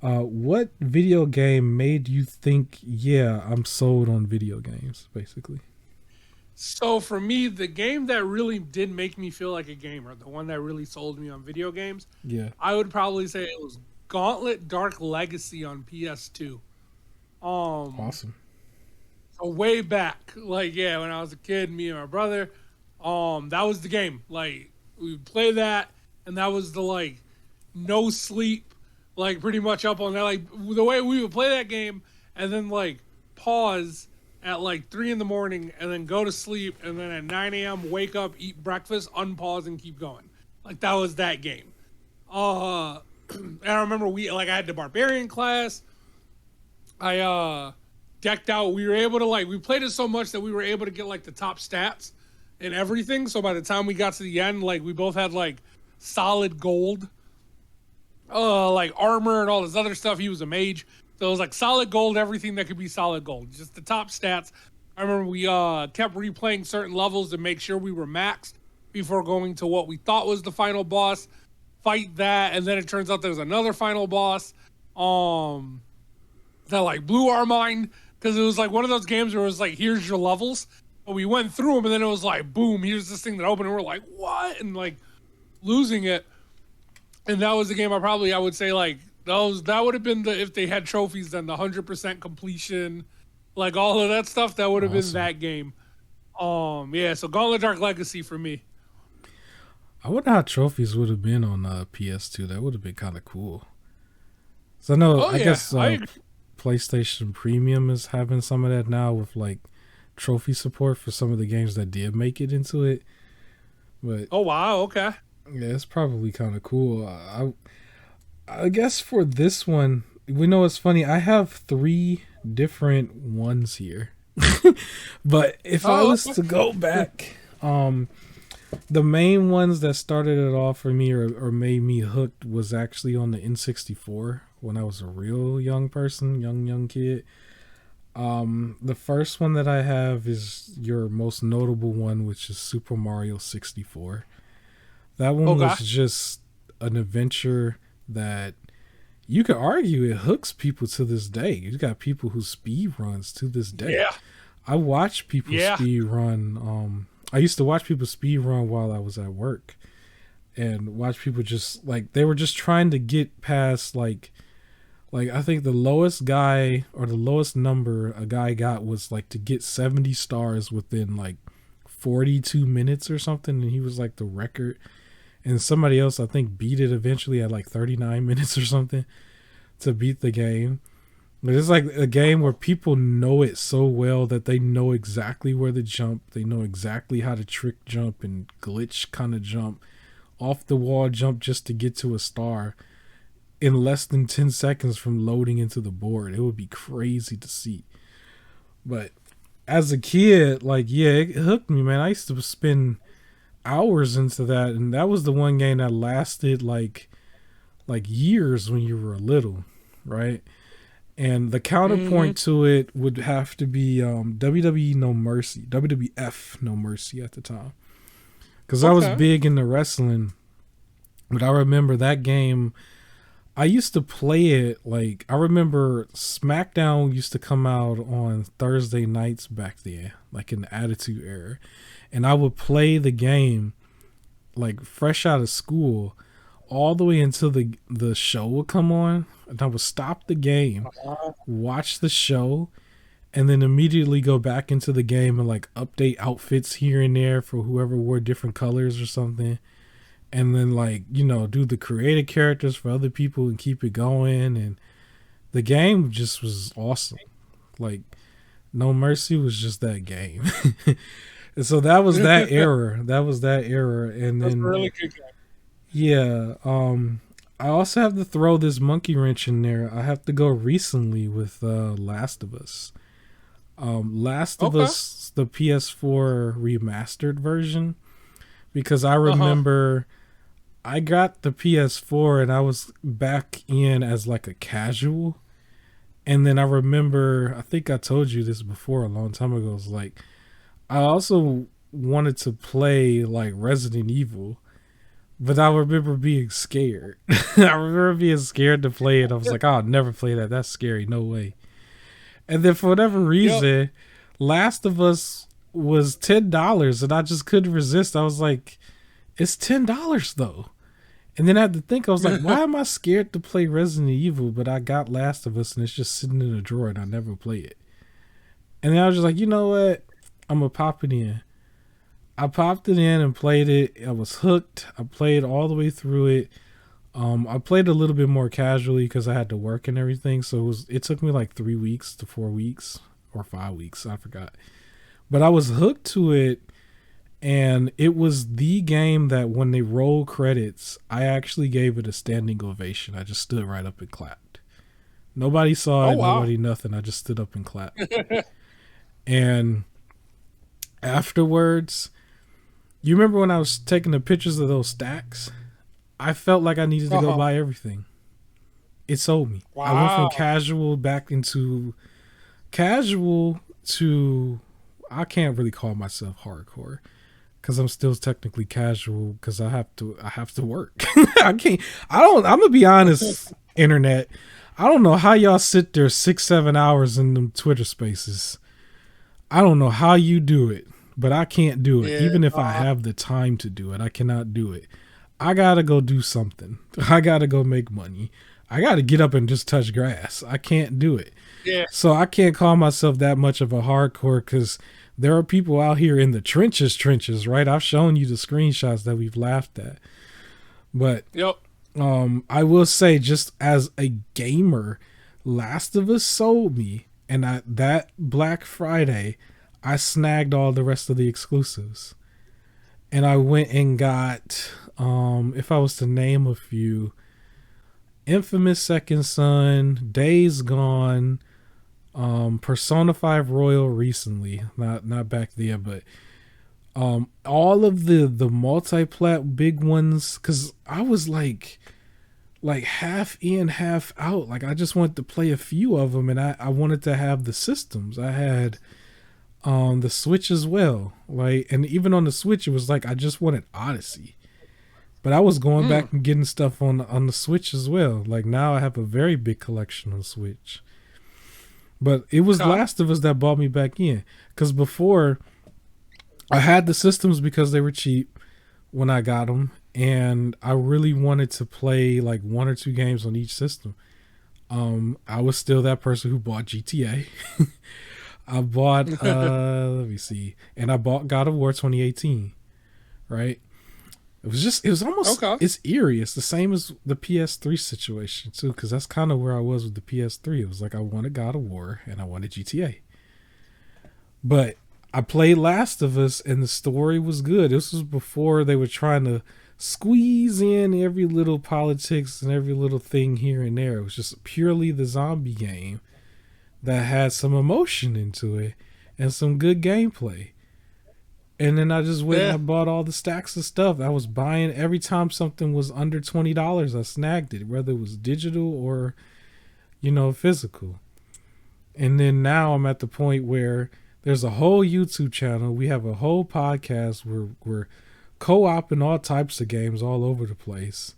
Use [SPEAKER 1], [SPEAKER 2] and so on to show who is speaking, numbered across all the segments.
[SPEAKER 1] What video game made you think, yeah, I'm sold on video games, basically?
[SPEAKER 2] So for me, the game that really did make me feel like a gamer, the one that really sold me on video games,
[SPEAKER 1] Yeah.
[SPEAKER 2] I would probably say it was Gauntlet Dark Legacy on PS2. Um,
[SPEAKER 1] Awesome.
[SPEAKER 2] so way back, like yeah, when I was a kid, me and my brother, that was the game. Like we would play that, and that was the like no sleep, like pretty much up on that. Like the way we would play that game, and then like pause at like 3 in the morning, and then go to sleep, and then at 9 a.m. wake up, eat breakfast, unpause, and keep going. Like that was that game. Uh, and I remember I had the barbarian class. I decked out. We were able to we played it so much that we were able to get like the top stats and everything. So by the time we got to the end, like we both had like solid gold, like armor and all this other stuff. He was a mage, so it was like solid gold, everything that could be solid gold, just the top stats. I remember we kept replaying certain levels to make sure we were maxed before going to what we thought was the final boss. Fight that, and then it turns out there's another final boss. Um, that like blew our mind because it was like one of those games where it was like, here's your levels. But we went through them and then it was like, boom, here's this thing that opened. And we're like, what? And like losing it. And that was the game I would say like that would have been the, if they had trophies, then the 100% completion, like all of that stuff, that would have been
[SPEAKER 1] Awesome.
[SPEAKER 2] that game. Yeah, so Gauntlet Dark Legacy for me.
[SPEAKER 1] I wonder how trophies would have been on PS2. That would have been kind of cool. So I know,
[SPEAKER 2] Oh
[SPEAKER 1] I
[SPEAKER 2] yeah,
[SPEAKER 1] guess
[SPEAKER 2] I
[SPEAKER 1] PlayStation Premium is having some of that now with like trophy support for some of the games that did make it into it. But
[SPEAKER 2] oh wow, okay.
[SPEAKER 1] yeah, it's probably kind of cool. I guess for this one, we know it's funny. I have three different ones here, but if I
[SPEAKER 2] Oh
[SPEAKER 1] was to go back, the main ones that started it off for me or made me hooked was actually on the N64 when I was a real young person, young kid. The first one that I have is your most notable one, which is Super Mario 64. That one
[SPEAKER 2] okay.
[SPEAKER 1] was just an adventure that you could argue it hooks people to this day. You got people who speed runs to this day.
[SPEAKER 2] Yeah,
[SPEAKER 1] I watch people
[SPEAKER 2] yeah.
[SPEAKER 1] speed run. I used to watch people speed run while I was at work, and watch people just like they were just trying to get past like I think the lowest guy or the lowest number a guy got was like to get 70 stars within like 42 minutes or something, and he was like the record. And somebody else I think beat it eventually at like 39 minutes or something to beat the game. But it's like a game where people know it so well that they know exactly where to jump. They know exactly how to trick jump and glitch kind of jump, off the wall jump just to get to a star in less than 10 seconds from loading into the board. It would be crazy to see. But as a kid, like, yeah, it hooked me, man. I used to spend hours into that, and that was the one game that lasted like years when you were little, right? And the
[SPEAKER 2] Mm-hmm.
[SPEAKER 1] counterpoint to it would have to be WWE No Mercy, WWF No Mercy at the time, because I was
[SPEAKER 2] Okay.
[SPEAKER 1] big into wrestling. But I remember that game. I used to play it like I remember SmackDown used to come out on Thursday nights back then, like in the Attitude Era, and I would play the game like fresh out of school all the way until the show would come on, and I would stop the game, watch the show, and then immediately go back into the game and like update outfits here and there for whoever wore different colors or something, and then like do the creative characters for other people and keep it going. And the game just was awesome. Like No Mercy was just that game. And so that was that
[SPEAKER 2] That's
[SPEAKER 1] era. That was that era. And
[SPEAKER 2] a
[SPEAKER 1] then
[SPEAKER 2] really good game.
[SPEAKER 1] yeah, I also have to throw this monkey wrench in there. I have to go recently with Last of Us. Last of
[SPEAKER 2] Okay.
[SPEAKER 1] Us, the PS4 remastered version, because I
[SPEAKER 2] Uh huh.
[SPEAKER 1] remember I got the PS4 and I was back in as like a casual. And then I remember, I think I told you this before a long time ago. It's like I also wanted to play like Resident Evil, But I remember being scared. I remember being scared to play it. I was like, I'll never play that. That's scary. No way. And then for whatever
[SPEAKER 2] Yep.
[SPEAKER 1] reason, Last of Us was $10 and I just couldn't resist. I was like, it's $10 though. And then I had to think, I was like, why am I scared to play Resident Evil? But I got Last of Us and it's just sitting in a drawer and I never play it. And then I was just like, you know what? I'm going to pop it in. I popped it in and played it. I was hooked. I played all the way through it. I played a little bit more casually because I had to work and everything. So it took me like 3 weeks to 4 weeks or 5 weeks. I forgot. But I was hooked to it. And it was the game that when they rolled credits, I actually gave it a standing ovation. I just stood right up and clapped. Nobody saw it.
[SPEAKER 2] Wow.
[SPEAKER 1] Nobody nothing. I just stood up and clapped. And afterwards, you remember when I was taking the pictures of those stacks? I felt like I needed to go buy everything. It sold me.
[SPEAKER 2] Wow.
[SPEAKER 1] I went from casual back into casual to, I can't really call myself hardcore because I'm still technically casual because I have to work. I'm gonna be honest, internet. I don't know how y'all sit there 6-7 hours in them Twitter spaces. I don't know how you do it, but I can't do it.
[SPEAKER 2] Yeah,
[SPEAKER 1] even if I have the time to do it, I cannot do it. I gotta go do something. I gotta go make money. I gotta get up and just touch grass. I can't do it.
[SPEAKER 2] Yeah.
[SPEAKER 1] So I can't call myself that much of a hardcore because there are people out here in the trenches, right? I've shown you the screenshots that we've laughed at. But
[SPEAKER 2] Yep.
[SPEAKER 1] I will say, just as a gamer, Last of Us sold me. And that Black Friday, I snagged all the rest of the exclusives. And I went and got, if I was to name a few, Infamous Second Son, Days Gone, Persona 5 Royal recently, not back then, but all of the multi-plat big ones, because I was like half in, half out. Like I just wanted to play a few of them, and I wanted to have the systems. I had the Switch as well. Like, and even on the Switch, it was like I just wanted Odyssey. But I was going back and getting stuff on the Switch as well. Like now I have a very big collection on Switch. But it was Last of Us that brought me back in. Because before, I had the systems because they were cheap when I got them. And I really wanted to play like 1 or 2 games on each system. I was still that person who bought GTA. I bought, let me see. And I bought God of War 2018. Right? It was almost, it's eerie. It's the same as the PS3 situation too, because that's kind of where I was with the PS3. It was like I wanted God of War and I wanted GTA. But I played Last of Us and the story was good. This was before they were trying to squeeze in every little politics and every little thing here and there. It was just purely the zombie game that had some emotion into it and some good gameplay. And then I just went and I bought all the stacks of stuff. I was buying every time something was under $20, I snagged it, whether it was digital or, physical. And then now I'm at the point where there's a whole YouTube channel. We have a whole podcast where we're co-oping all types of games all over the place.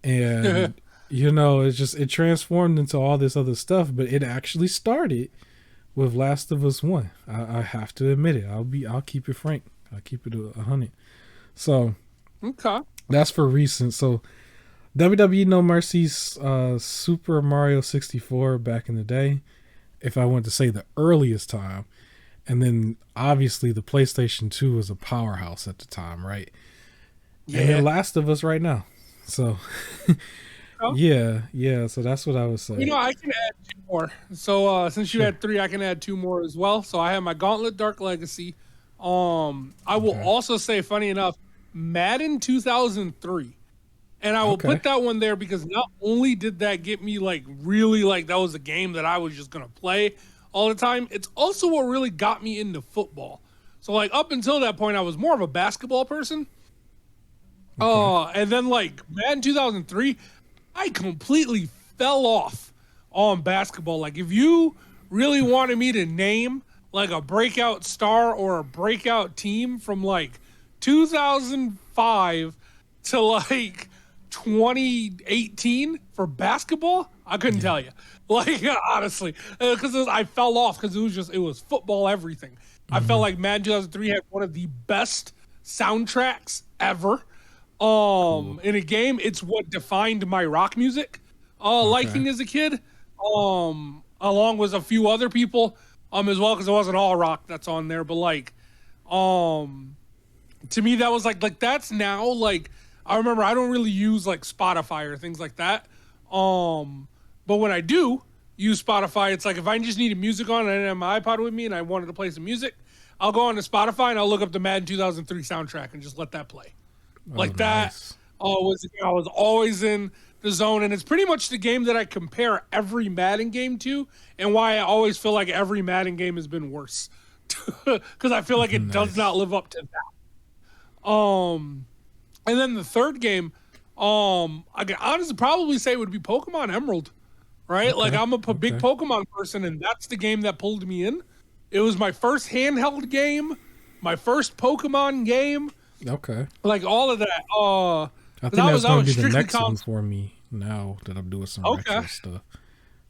[SPEAKER 1] And, it transformed into all this other stuff, but it actually started with Last of Us 1. I have to admit it. I'll keep it frank. I'll keep it 100. So that's for recent. So WWE No Mercy's Super Mario 64 back in the day, if I want to say the earliest time. And then obviously the PlayStation 2 was a powerhouse at the time, right? Yeah. And then Last of Us right now. So yeah. So that's what I was saying.
[SPEAKER 2] I can add 2 more. So since you had 3, I can add 2 more as well. So I have my Gauntlet Dark Legacy. I will also say, funny enough, Madden 2003. And I will put that one there because not only did that get me really that was a game that I was just going to play all the time, it's also what really got me into football. So up until that point, I was more of a basketball person. And then Madden 2003, I completely fell off on basketball. If you really wanted me to name a breakout star or a breakout team from 2005 to like 2018 for basketball, I couldn't
[SPEAKER 1] Yeah.
[SPEAKER 2] tell you. Like honestly, because I fell off because it was football everything. I felt
[SPEAKER 1] Hmm.
[SPEAKER 2] like Madden 2003 had one of the best soundtracks ever.
[SPEAKER 1] Cool.
[SPEAKER 2] In a game, it's what defined my rock music
[SPEAKER 1] Okay.
[SPEAKER 2] liking as a kid. Along with a few other people as well, because it wasn't all rock that's on there, but like um to me that was like that's now like I remember I don't really use like Spotify or things like that. Um but when I do use Spotify, it's like if I just needed music on and I didn't have my iPod with me and I wanted to play some music, I'll go on to Spotify and I'll look up the Madden 2003 soundtrack and just let that play.
[SPEAKER 1] Oh,
[SPEAKER 2] Like that
[SPEAKER 1] nice.
[SPEAKER 2] was I was always in the zone, and it's pretty much the game that I compare every Madden game to, and why I always feel like every Madden game has been worse because I feel like it does not
[SPEAKER 1] Nice.
[SPEAKER 2] live up to that. And then the third game, I can honestly probably say would be Pokemon Emerald, right? Like
[SPEAKER 1] Okay.
[SPEAKER 2] I'm a big
[SPEAKER 1] Okay.
[SPEAKER 2] Pokemon person, and that's the game that pulled me in. It was my first handheld game, my first Pokemon game,
[SPEAKER 1] Okay.
[SPEAKER 2] like all of that.
[SPEAKER 1] I
[SPEAKER 2] 'Cause
[SPEAKER 1] think that's
[SPEAKER 2] I
[SPEAKER 1] gonna
[SPEAKER 2] was
[SPEAKER 1] be the
[SPEAKER 2] strictly
[SPEAKER 1] next one
[SPEAKER 2] console.
[SPEAKER 1] for me now that I'm doing some
[SPEAKER 2] Okay.
[SPEAKER 1] retro stuff.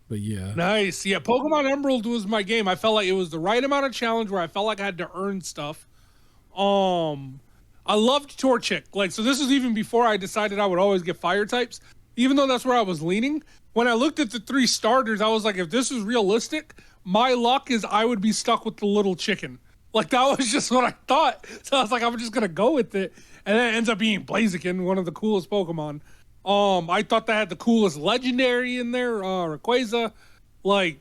[SPEAKER 1] But yeah.
[SPEAKER 2] Nice. Yeah, Pokemon Emerald was my game. I felt like it was the right amount of challenge where I felt like I had to earn stuff. Um I loved Torchic. Like so this was even before I decided I would always get fire types. Even though that's where I was leaning. When I looked at the three starters, I was like, if this is realistic, my luck is I would be stuck with the little chicken. Like that was just what I thought. So I was like, I'm just gonna go with it. And then it ends up being Blaziken, one of the coolest Pokemon. I thought that had the coolest legendary in there, Rayquaza. Like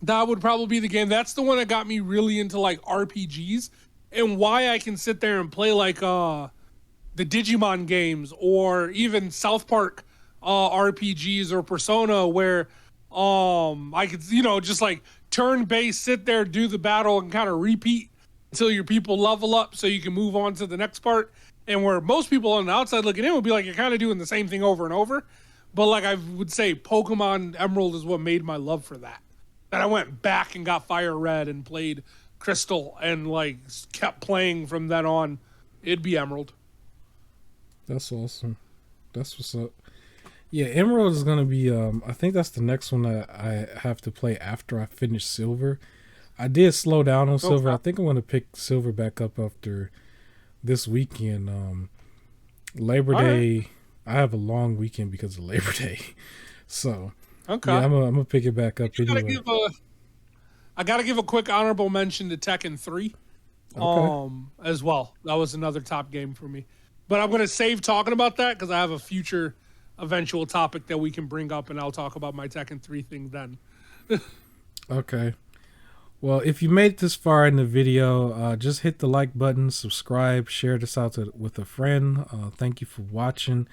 [SPEAKER 2] that would probably be the game. That's the one that got me really into like RPGs and why I can sit there and play like the Digimon games or even South Park RPGs or Persona where I could just like turn based sit there do the battle and kind of repeat until your people level up so you can move on to the next part, and where most people on the outside looking in would be like you're kind of doing the same thing over and over, but like I would say Pokemon Emerald is what made my love for that. And I went back and got Fire Red and played Crystal and like kept playing from then on. It'd be Emerald.
[SPEAKER 1] That's awesome. That's what's up. Yeah, Emerald is gonna be. I think that's the next one that I have to play after I finish Silver. I did slow down on Silver.
[SPEAKER 2] Okay.
[SPEAKER 1] I think I'm gonna pick Silver back up after this weekend. Labor
[SPEAKER 2] All right.
[SPEAKER 1] Day. I have a long weekend because of Labor Day, so
[SPEAKER 2] Okay.
[SPEAKER 1] yeah, I'm gonna pick it back up
[SPEAKER 2] You gotta
[SPEAKER 1] anyway.
[SPEAKER 2] give a I gotta give a quick honorable mention to Tekken 3
[SPEAKER 1] Okay.
[SPEAKER 2] as well. That was another top game for me. But I'm gonna save talking about that because I have a future eventual topic that we can bring up and I'll talk about my Tekken 3 thing then.
[SPEAKER 1] Okay. Well, if you made it this far in the video, just hit the like button, subscribe, share this out with a friend. Thank you for watching.